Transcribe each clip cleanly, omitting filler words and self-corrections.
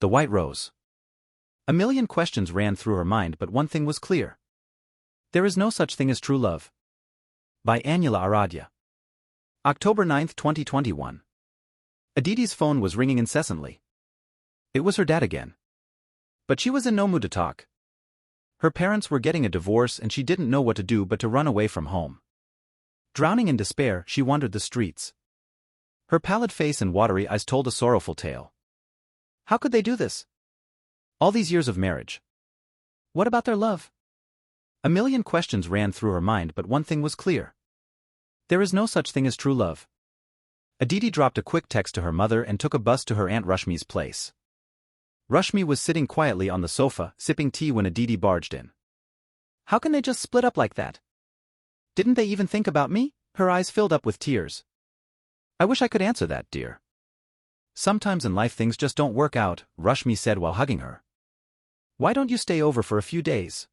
The white rose. A million questions ran through her mind, but one thing was clear. There is no such thing as true love. By Anjula Aradhya. October 9, 2021. Aditi's phone was ringing incessantly. It was her dad again. But she was in no mood to talk. Her parents were getting a divorce and she didn't know what to do but to run away from home. Drowning in despair, she wandered the streets. Her pallid face and watery eyes told a sorrowful tale. How could they do this? All these years of marriage. What about their love? A million questions ran through her mind, but one thing was clear. There is no such thing as true love. Aditi dropped a quick text to her mother and took a bus to her Aunt Rashmi's place. Rashmi was sitting quietly on the sofa, sipping tea when Aditi barged in. How can they just split up like that? Didn't they even think about me? Her eyes filled up with tears. I wish I could answer that, dear. Sometimes in life things just don't work out, Rashmi said while hugging her. Why don't you stay over for a few days?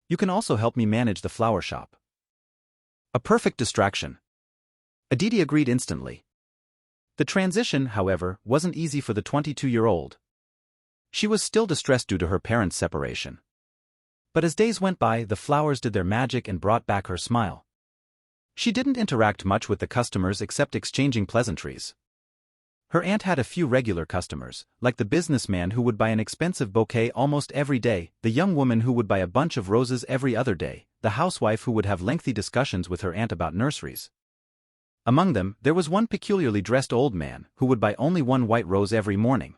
You can also help me manage the flower shop. A perfect distraction. Aditi agreed instantly. The transition, however, wasn't easy for the 22-year-old. She was still distressed due to her parents' separation. But as days went by, the flowers did their magic and brought back her smile. She didn't interact much with the customers except exchanging pleasantries. Her aunt had a few regular customers, like the businessman who would buy an expensive bouquet almost every day, the young woman who would buy a bunch of roses every other day, the housewife who would have lengthy discussions with her aunt about nurseries. Among them, there was one peculiarly dressed old man who would buy only one white rose every morning.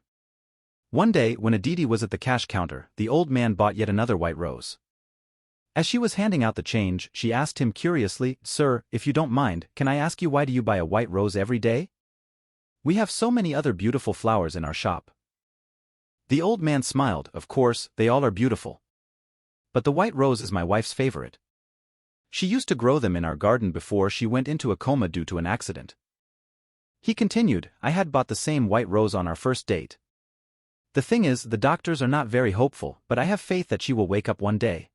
One day, when Aditi was at the cash counter, the old man bought yet another white rose. As she was handing out the change, she asked him curiously, "Sir, if you don't mind, can I ask you why do you buy a white rose every day? We have so many other beautiful flowers in our shop." The old man smiled. Of course, they all are beautiful. But the white rose is my wife's favorite. She used to grow them in our garden before she went into a coma due to an accident. He continued, I had bought the same white rose on our first date. The thing is, the doctors are not very hopeful, but I have faith that she will wake up one day.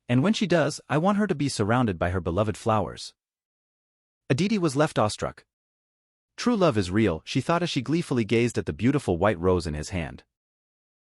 And when she does, I want her to be surrounded by her beloved flowers. Aditi was left awestruck. True love is real, she thought as she gleefully gazed at the beautiful white rose in his hand.